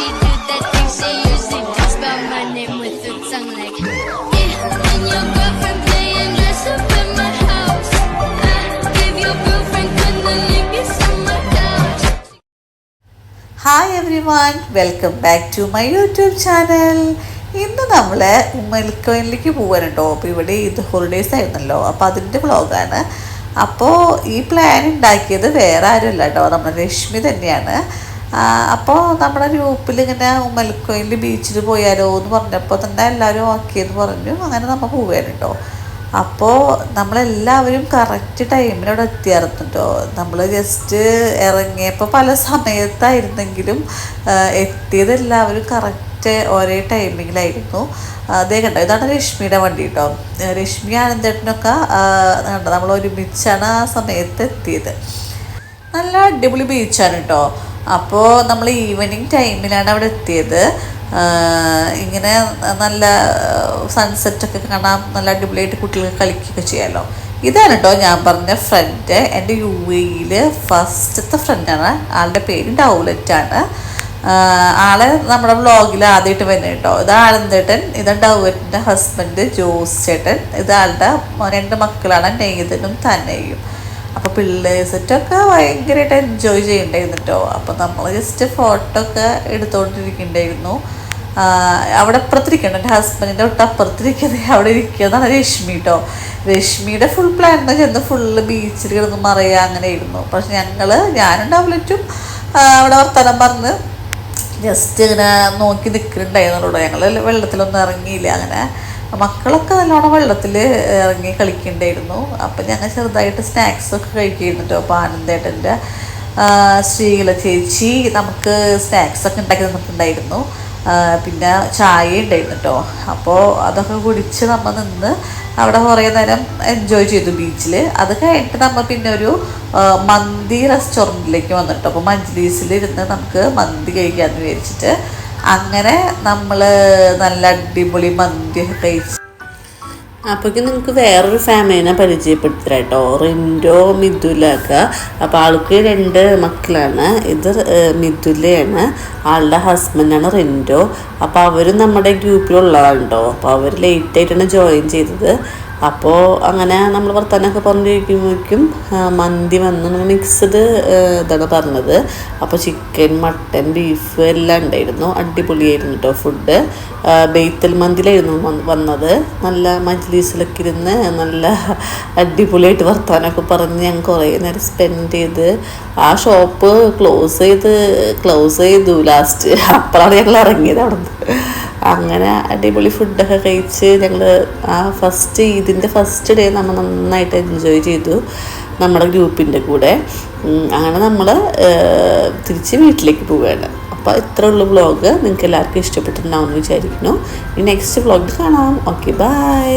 she do that thing she usually do. Spell my name with the tongue like yeah. And your girlfriend playing dress up in my house. I give your girlfriend cunnilingus on my couch. Hi everyone, welcome back to my YouTube channel. ഇന്ന് നമ്മൾ ഉമ്മൽക്കോയിലേക്ക് പോകാൻ കേട്ടോ. അപ്പോൾ ഇവിടെ ഇത് holidays ആയിരുന്നല്ലോ, അപ്പോൾ അതിൻ്റെ വ്ളോഗാണ്. അപ്പോൾ ഈ പ്ലാൻ ഉണ്ടാക്കിയത് വേറെ ആരുമല്ല കേട്ടോ, നമ്മുടെ രശ്മി തന്നെയാണ്. അപ്പോൾ നമ്മുടെ ഗ്രൂപ്പിൽ ഇങ്ങനെ ഉമ്മൽക്കോയിൽ ബീച്ചിൽ പോയാലോ എന്ന് പറഞ്ഞപ്പോൾ തന്നെ എല്ലാവരും ഓക്കെ എന്ന് പറഞ്ഞു. അങ്ങനെ നമ്മൾ പോവുകയാണ് കേട്ടോ. അപ്പോൾ നമ്മളെല്ലാവരും കറക്റ്റ് ടൈമിന് അവിടെ എത്തിയായിരുന്നു കേട്ടോ. നമ്മൾ ജസ്റ്റ് ഇറങ്ങിയപ്പോൾ പല സമയത്തായിരുന്നെങ്കിലും എത്തിയത് എല്ലാവരും കറക്റ്റ് ഒരേ ടൈമിങ്ങിലായിരുന്നു. അതേ കണ്ടോ, ഇതാണ് രശ്മിയുടെ വണ്ടി കേട്ടോ. രശ്മി ആനന്ദേട്ടനൊക്കെ കണ്ടോ, നമ്മൾ ഒരുമിച്ചാണ് ആ സമയത്ത് എത്തിയത്. നല്ല അടിപൊളി ബീച്ചാണ് കേട്ടോ. അപ്പോൾ നമ്മൾ ഈവനിങ് ടൈമിലാണ് അവിടെ എത്തിയത്. ഇങ്ങനെ നല്ല സൺസെറ്റൊക്കെ കാണാം, നല്ല അടിപൊളിയായിട്ട് കുട്ടികൾക്ക് കളിക്കുകയൊക്കെ ചെയ്യാമല്ലോ. ഇതാണ് കേട്ടോ ഞാൻ പറഞ്ഞ ഫ്രണ്ട്, എൻ്റെ UAE ഫസ്റ്റത്തെ ഫ്രണ്ടാണ്. ആളുടെ പേര് ഡൗലറ്റാണ്. ആളെ നമ്മുടെ വ്ളോഗിൽ ആദ്യമായിട്ട് വരുന്നത് കേട്ടോ. ഇത് ആനന്ദേട്ടൻ, ഇത് ഡൗലറ്റിൻ്റെ ഹസ്ബൻഡ് ജോസ് ചേട്ടൻ. ഇത് ആളുടെ 2 മക്കളാണ്, നെയ്തനും തന്നെയും. അപ്പോൾ പിള്ളേഴ്സിട്ടൊക്കെ ഭയങ്കരമായിട്ട് എൻജോയ് ചെയ്യണ്ടായിരുന്നു കേട്ടോ. അപ്പോൾ നമ്മൾ ജസ്റ്റ് ഫോട്ടോ ഒക്കെ എടുത്തുകൊണ്ടിരിക്കണ്ടായിരുന്നു. അവിടെ അപ്പുറത്തിരിക്കണം, എൻ്റെ ഹസ്ബൻഡിൻ്റെ തൊട്ട് അപ്പുറത്തിരിക്കുന്നത് അവിടെ ഇരിക്കുന്നതാണ് രശ്മി കേട്ടോ. രശ്മിയുടെ ഫുൾ പ്ലാൻ എന്ന് ചെന്ന് ഫുള്ള് ബീച്ചിൽ കിടന്ന് മറയുക അങ്ങനെയായിരുന്നു. പക്ഷെ ഞാനും ഡൗലറ്റും അവിടെ വർത്തമാനം പറഞ്ഞ് ജസ്റ്റ് ഇങ്ങനെ നോക്കി നിൽക്കുന്നുണ്ടായിരുന്നുള്ളൂ. ഞങ്ങൾ വെള്ളത്തിലൊന്നും ഇറങ്ങിയില്ല. അങ്ങനെ മക്കളൊക്കെ നല്ലോണം വെള്ളത്തിൽ ഇറങ്ങി കളിക്കണ്ടായിരുന്നു. അപ്പം ഞങ്ങൾ ചെറുതായിട്ട് സ്നാക്സൊക്കെ കഴിക്കുന്നുണ്ട് കേട്ടോ. അപ്പോൾ ആനന്ദേട്ടൻ്റെ ശ്രീകല ചേച്ചി നമുക്ക് സ്നാക്സൊക്കെ ഉണ്ടാക്കി തന്നിട്ടുണ്ടായിരുന്നു. പിന്നെ ചായ ഉണ്ടായിരുന്നു കേട്ടോ. അപ്പോൾ അതൊക്കെ കുടിച്ച് നമ്മൾ നിന്ന് അവിടെ കുറേ നേരം എൻജോയ് ചെയ്തു ബീച്ചിൽ. അത് കഴിഞ്ഞിട്ട് നമ്മൾ പിന്നെ ഒരു മന്തി റെസ്റ്റോറൻറ്റിലേക്ക് വന്നിട്ടോ. അപ്പോൾ മഞ്ജലീസിലിരുന്ന് നമുക്ക് മന്തി കഴിക്കാമെന്ന് വിചാരിച്ചിട്ട് അങ്ങനെ നമ്മൾ നല്ല അടിപൊളി മന്തിയൊക്കെ കഴിച്ചു. അപ്പോഴേക്കും നിങ്ങൾക്ക് വേറൊരു ഫാമിലിനെ പരിചയപ്പെടുത്തരാം കേട്ടോ, റിൻഡോ മിഥുലൊക്കെ. അപ്പോൾ ആൾക്ക് 2 മക്കളാണ്. ഇത് മിഥുലയാണ്, ആളുടെ ഹസ്ബൻഡാണ് റിൻഡോ. അപ്പോൾ അവരും നമ്മുടെ ഗ്രൂപ്പിലുള്ളതാണ് കേട്ടോ. അപ്പോൾ അവർ ലേറ്റായിട്ടാണ് ജോയിൻ ചെയ്തത്. അപ്പോൾ അങ്ങനെ നമ്മൾ വർത്തമാനമൊക്കെ പറഞ്ഞിരിക്കുമ്പോഴേക്കും മന്തി വന്ന് മിക്സ്ഡ് ഇതാണ് പറഞ്ഞത്. അപ്പോൾ ചിക്കൻ, മട്ടൻ, ബീഫ് എല്ലാം ഉണ്ടായിരുന്നു. അടിപൊളിയായിരുന്നു കേട്ടോ ഫുഡ്. ബെയ്ത്തൽ മന്തിയിലായിരുന്നു വന്നത്. നല്ല മജ്ലിസിലൊക്കെ ഇരുന്ന് നല്ല അടിപൊളിയായിട്ട് വർത്തമാനമൊക്കെ പറഞ്ഞ് ഞങ്ങൾ കുറേ നേരം സ്പെൻഡ് ചെയ്ത്. ആ ഷോപ്പ് ക്ലോസ് ചെയ്തു ലാസ്റ്റ്. അപ്പോഴാണ് ഞങ്ങൾ ഇറങ്ങിയത് അവിടെ നിന്ന്. അങ്ങനെ അടിപൊളി ഫുഡൊക്കെ കഴിച്ച് ഞങ്ങൾ ഇതിൻ്റെ ഫസ്റ്റ് ഡേ നമ്മൾ നന്നായിട്ട് എൻജോയ് ചെയ്തു നമ്മുടെ ഗ്രൂപ്പിൻ്റെ കൂടെ. അങ്ങനെ നമ്മൾ തിരിച്ച് വീട്ടിലേക്ക് പോവുകയാണ്. അപ്പോൾ ഇത്ര ഉള്ള വ്ളോഗ് നിങ്ങൾക്ക് എല്ലാവർക്കും ഇഷ്ടപ്പെട്ടിട്ടുണ്ടാവുമെന്ന് വിചാരിക്കുന്നു. ഇനി നെക്സ്റ്റ് വ്ളോഗ് കാണാം. Okay, by.